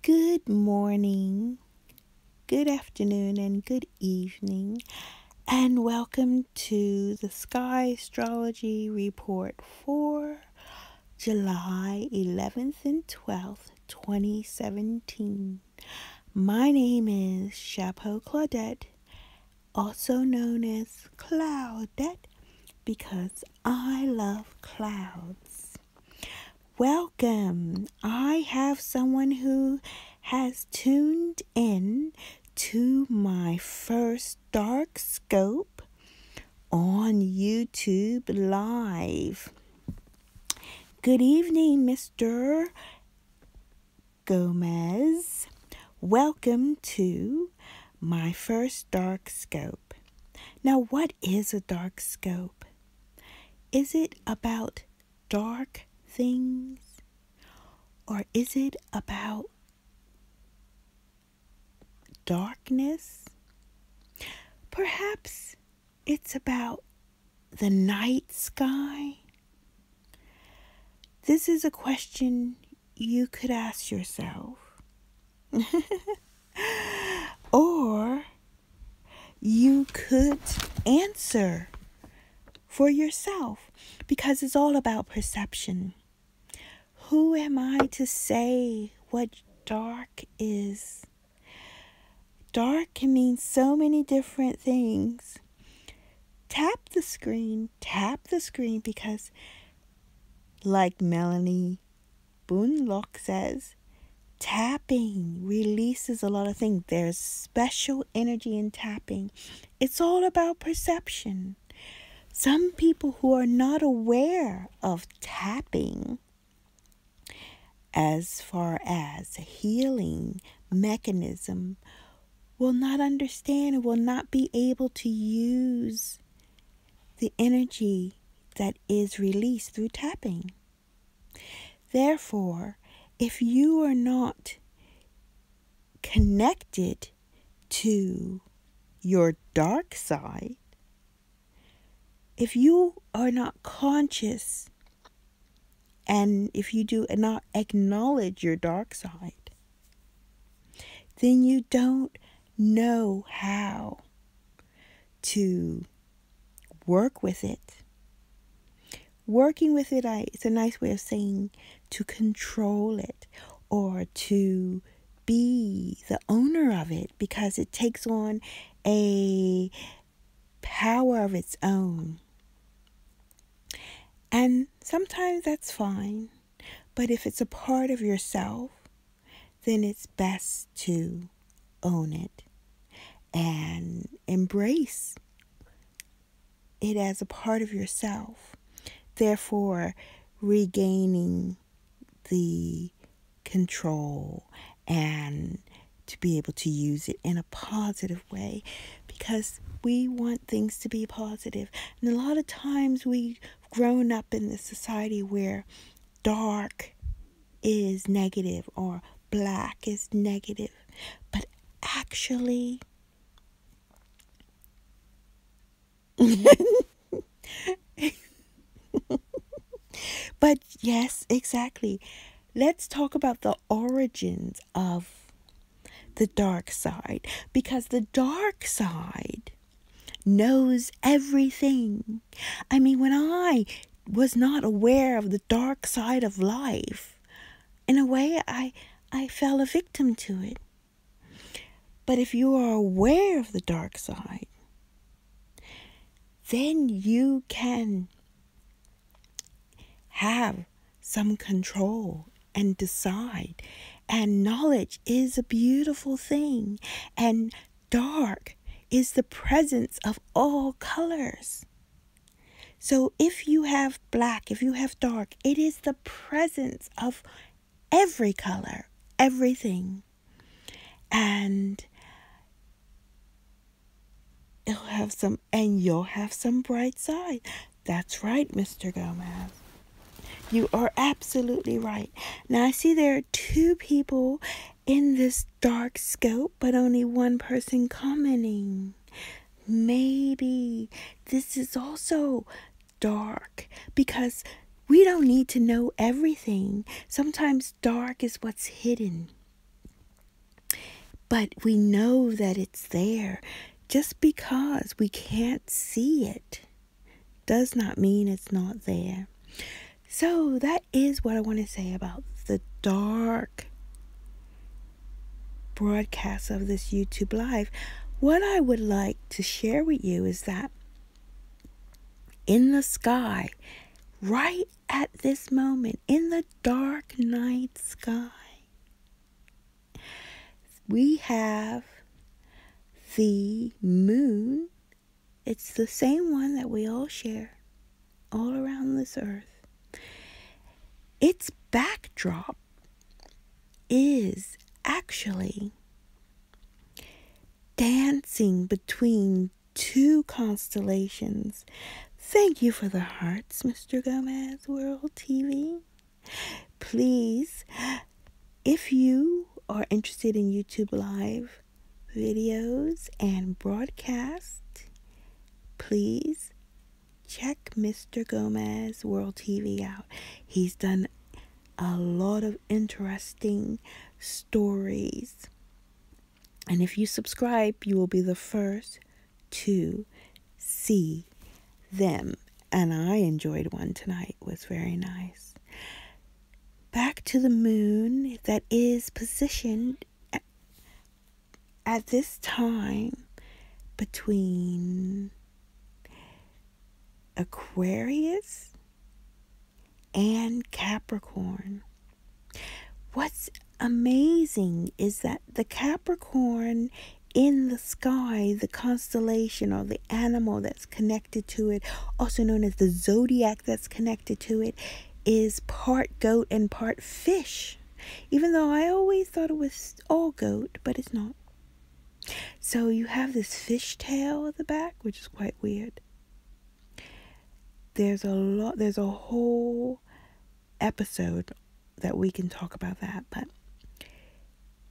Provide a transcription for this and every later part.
Good morning, good afternoon, and good evening, and welcome to the Skystrology report for July 11th and 12th, 2017. My name is Chapeau Claudette, also known as Cloudette, because I love clouds. Welcome. I have someone who has tuned in to my first dark scope on YouTube Live. Good evening, Mr. Gomez. Welcome to my first dark scope. Now, what is a dark scope? Is it about dark things, or is it about darkness? Perhaps it's about the night sky. This is a question you could ask yourself. Or you could answer for yourself, because it's all about perception. Who am I to say what dark is? Dark can mean so many different things. Tap the screen, because like Melanie Boonlock says, tapping releases a lot of things. There's special energy in tapping. It's all about perception. Some people who are not aware of tapping as far as a healing mechanism will not understand and will not be able to use the energy that is released through tapping. Therefore, if you are not connected to your dark side, if you are not conscious, and if you do not acknowledge your dark side, then you don't know how to work with it. Working with it, it's a nice way of saying to control it, or to be the owner of it, because it takes on a power of its own. And sometimes that's fine, but if it's a part of yourself, then it's best to own it and embrace it as a part of yourself, therefore regaining the control and to be able to use it in a positive way, because we want things to be positive. And a lot of times we've grown up in this society where dark is negative or black is negative, but actually but yes, exactly. Let's talk about the origins of the dark side, because the dark side knows everything. I mean, when I was not aware of the dark side of life, in a way, I fell a victim to it. But if you are aware of the dark side, then you can have some control and decide. And knowledge is a beautiful thing. And dark is the presence of all colors. So if you have black, if you have dark, it is the presence of every color, everything. And you'll have some bright side. That's right, Mr. Gomez. You are absolutely right. Now, I see there are two people in this dark scope, but only one person commenting. Maybe this is also dark, because we don't need to know everything. Sometimes dark is what's hidden. But we know that it's there. Just because we can't see it does not mean it's not there. So that is what I want to say about the dark broadcast of this YouTube Live. What I would like to share with you is that in the sky, right at this moment, in the dark night sky, we have the moon. It's the same one that we all share all around this earth. Its backdrop is actually dancing between two constellations. Thank you for the hearts, Mr. Gomez World TV. Please, if you are interested in YouTube Live videos and broadcasts, please check Mr. Gomez World TV out. He's done a lot of interesting stories. And if you subscribe, you will be the first to see them. And I enjoyed one tonight. It was very nice. Back to the moon that is positioned at this time between Aquarius and Capricorn. What's amazing is that the Capricorn in the sky, the constellation or the animal that's connected to it, also known as the zodiac that's connected to it, is part goat and part fish. Even though I always thought it was all goat, but it's not. So you have this fish tail at the back, which is quite weird. There's a whole episode that we can talk about that, but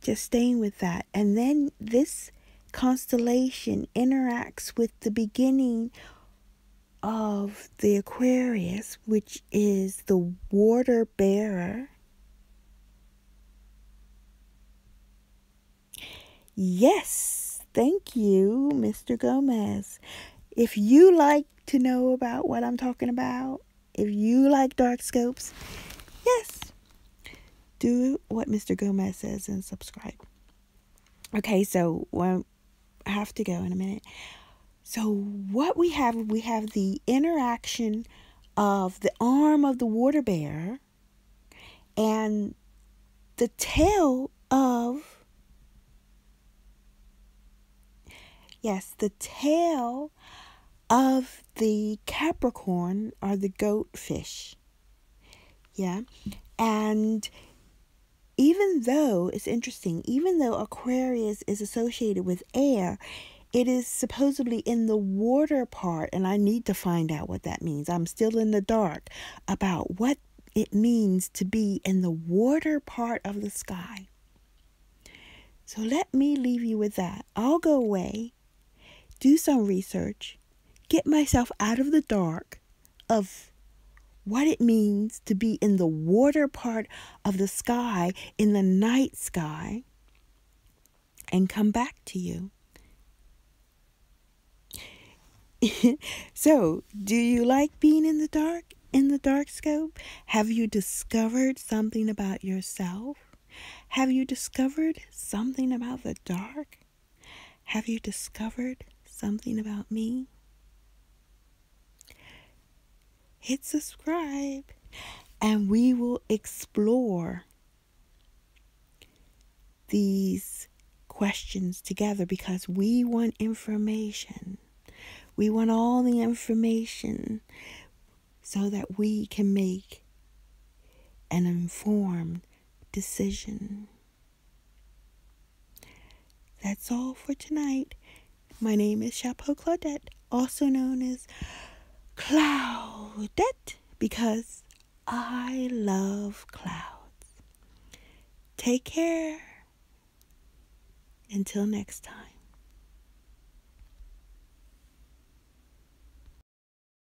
just staying with that. And then this constellation interacts with the beginning of the Aquarius, which is the water bearer. Yes, thank you, Mr. Gomez. If you like to know about what I'm talking about, if you like dark scopes, yes, do what Mr. Gomez says and subscribe. Okay, so I have to go in a minute. So what we have the interaction of the arm of the water bearer and the tail of, the tail of the Capricorn or the goat fish. Yeah. And even though Aquarius is associated with air, it is supposedly in the water part, and I need to find out what that means. I'm still in the dark about what it means to be in the water part of the sky. So let me leave you with that. I'll go away, do some research, get myself out of the dark of what it means to be in the water part of the sky, in the night sky, and come back to you. So, do you like being in the dark scope? Have you discovered something about yourself? Have you discovered something about the dark? Have you discovered something about me? Hit subscribe and we will explore these questions together because we want information. We want all the information so that we can make an informed decision. That's all for tonight. My name is Chapeau Claudette, also known as Claudette, because I love clouds. Take care. Until next time.